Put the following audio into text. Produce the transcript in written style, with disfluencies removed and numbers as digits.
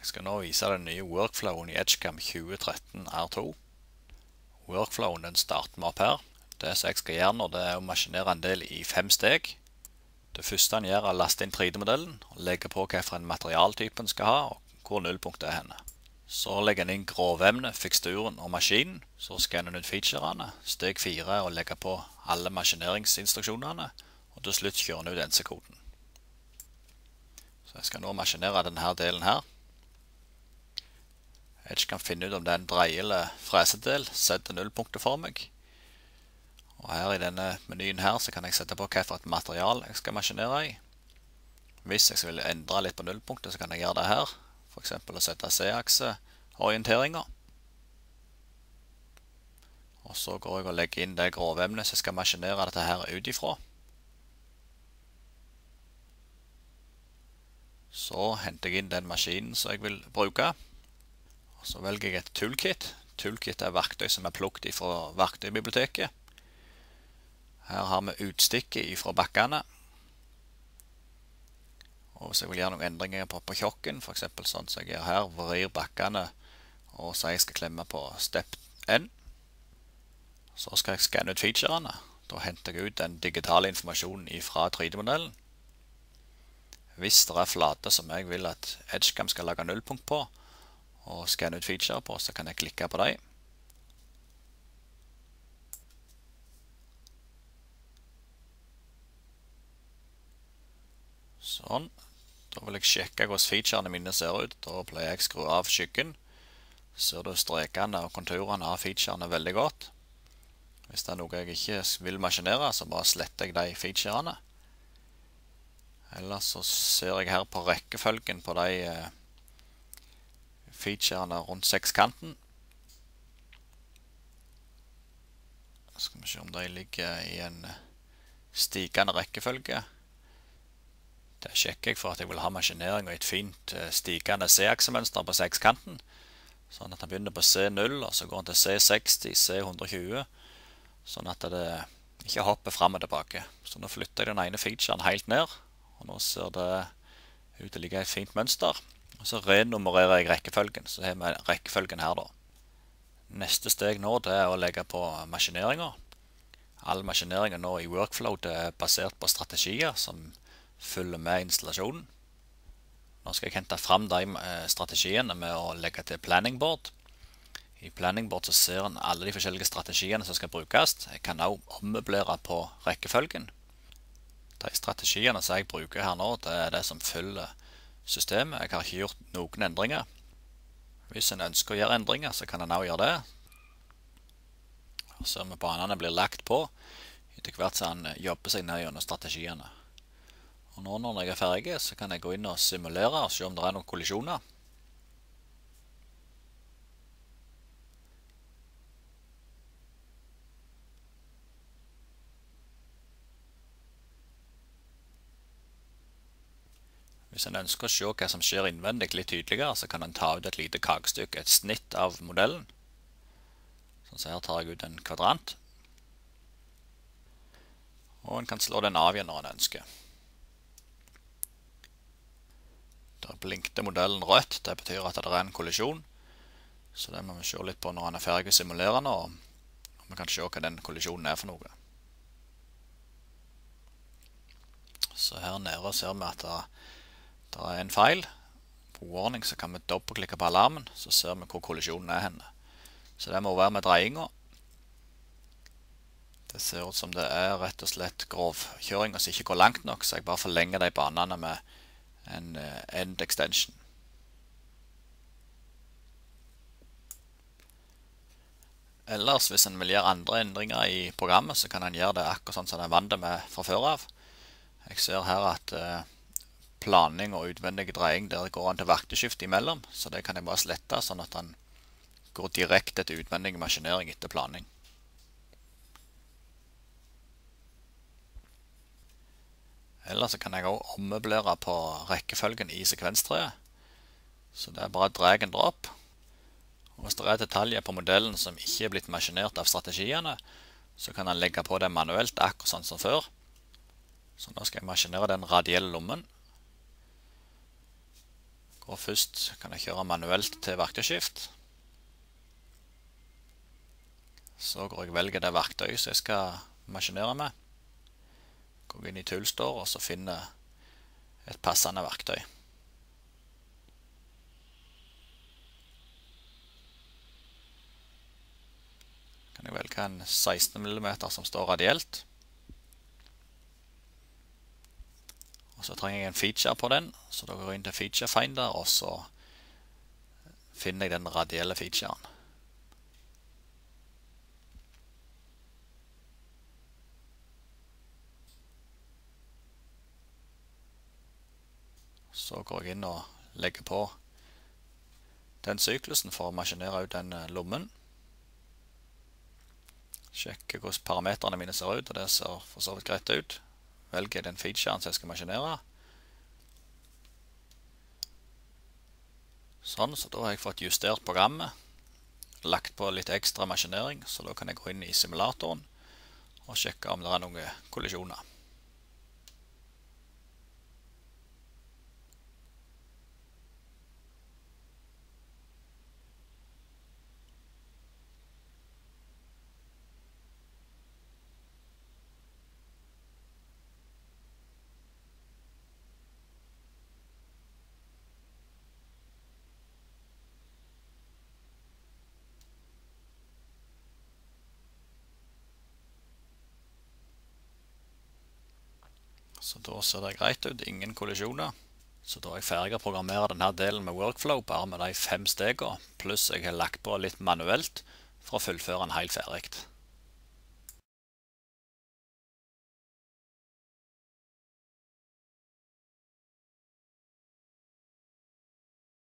Jeg skal nå vise den nye workflowen i Edgecam 2013 R2. Workflowen den starter vi opp her. Det som jeg skal gjøre nå, det er å maskinere en del i 5 steg. Det første han gjør er å laste inn 3D-modellen og legge på hvilken materialtypen skal ha og hvor nullpunktet er henne. Så legger han inn grovemne, fiksturen og maskinen. Så skanner han ut featurene. Steg 4 er å legge på alle maskineringsinstruksjonene. Og til slutt kjører han ut NC-koden. Så jeg skal nå maskinere denne delen her. Jeg kan finne ut om det er en dreie- eller fresedel. Sette nullpunktet for meg. Og her i denne menyen her så kan jeg sette på hvilket material jeg skal maskinere i. Hvis jeg vil endre litt på nullpunktet så kan jeg gjøre det her. For eksempel å sette C-akse orienteringer. Og så går jeg og legger inn det grovemnet så jeg skal maskinere dette her ut ifra. Så henter jeg inn den maskinen som jeg vil bruke. Og så velger jeg et toolkit. Toolkit er verktøy som er plukket fra verktøybiblioteket. Her har vi utstikket fra bakkene. Og hvis jeg vil gjøre noen endringer på tjokken, for eksempel sånn som jeg gjør her, vrir bakkene, og så jeg skal klemme på step N. Så skal jeg skanne ut featurene. Da henter jeg ut den digitale informasjonen fra 3D-modellen. Hvis det er flate som jeg vil at Edgecam skal lage nullpunkt på, og skanne ut feature på, så kan jeg klikke på dem. Sånn. Da vil jeg sjekke hvordan featurene mine ser ut. Da pleier jeg å skru av skyggen. Ser du strekene og konturene av featurene veldig godt. Hvis det er noe jeg ikke vil maskinere, så bare sletter jeg de featurene. Ellers så ser jeg her på rekkefølgen på de featurene rundt sekskanten. Skal vi se om de ligger i en stigende rekkefølge. Det sjekker jeg for at jeg vil ha maskinering og et fint stigende C-aksemønster på sekskanten. Sånn at den begynner på C0, og så går den til C60, C120. Sånn at det ikke hopper frem og tilbake. Så nå flytter jeg den ene featuren helt ned. Og nå ser det ut til å ligge et fint mønster. Og så renummererer jeg rekkefølgen. Så har vi rekkefølgen her da. Neste steg nå det er å legge på maskineringer. All maskineringen nå i workflow det er basert på strategier som følger med installasjonen. Nå skal jeg hente frem de strategiene med å legge til planning board. I planning board så ser en alle de forskjellige strategiene som skal brukes. Jeg kan også ommøblere på rekkefølgen. De strategiene som jeg bruker her nå, det er det som følger systemet. Jeg har ikke gjort noen endringer. Hvis en ønsker å gjøre endringer, så kan en også gjøre det. Og ser vi banene blir lagt på, etter hvert så han jobber seg ned gjennom strategiene. Og nå når jeg er ferdig, så kan jeg gå inn og simulere og se om det er noen kollisjoner. Hvis en ønsker å se hva som skjer innvendig litt tydeligere, så kan en ta ut et lite kakestykke, et snitt av modellen. Sånn så her tar jeg ut en kvadrant. Og en kan slå den av igjen når en ønsker. Da blinkte modellen rødt, det betyr at det er en kollisjon. Så det må vi se litt på når han er ferdig å simulere nå, og vi kan se hva den kollisjonen er for noe. Så her nede ser vi at det er en feil. På warning så kan vi dobbeltklikke på alarmen, så ser vi hvor kollisjonen er henne. Så det må være med dreiinga. Det ser ut som det er rett og slett grovkjøring som ikke går langt nok, så jeg bare forlenger de banene med en end extension. Ellers, hvis en vil gjøre andre endringer i programmet, så kan en gjøre det akkurat sånn som den er vant med fra før av. Jeg ser her at planing og utvendig dreying, der går han til verktøyskifte imellom, så det kan jeg bare slette, sånn at han går direkte til utvendig maskinering etter planing. Ellers så kan jeg også ommøblere på rekkefølgen i sekvenstreet. Så det er bare drag and drop. Og hvis det er detaljer på modellen som ikke er blitt maskinert av strategiene, så kan han legge på det manuelt akkurat sånn som før. Så nå skal jeg maskinere den radielle lommen. Og først kan jeg kjøre manuelt til verktøyskift. Så går jeg og velger det verktøy som jeg skal maskinere med. Går inn i Toolstore og så finner et passende verktøy. Kan jeg velge en 16 mm som står radielt. Og så trenger jeg en feature på den, så da går jeg inn til Feature Finder, og så finner jeg den radielle featuren. Så går jeg inn og legger på den syklusen for å maskinere ut den lommen. Sjekker hvordan parametrene mine ser ut, og det ser for så vidt greit ut. Velger den featuren som jeg skal maskinere. Sånn, så da har jeg fått justert programmet, lagt på litt ekstra maskinering, så da kan jeg gå inn i simulatoren og sjekke om det er noen kollisjoner. Så da ser det greit ut, ingen kollisjoner. Så da er jeg ferdig å programmere denne delen med workflow, bare med de 5 stegene, pluss jeg har lagt på litt manuelt for å fullføre den helt ferdig.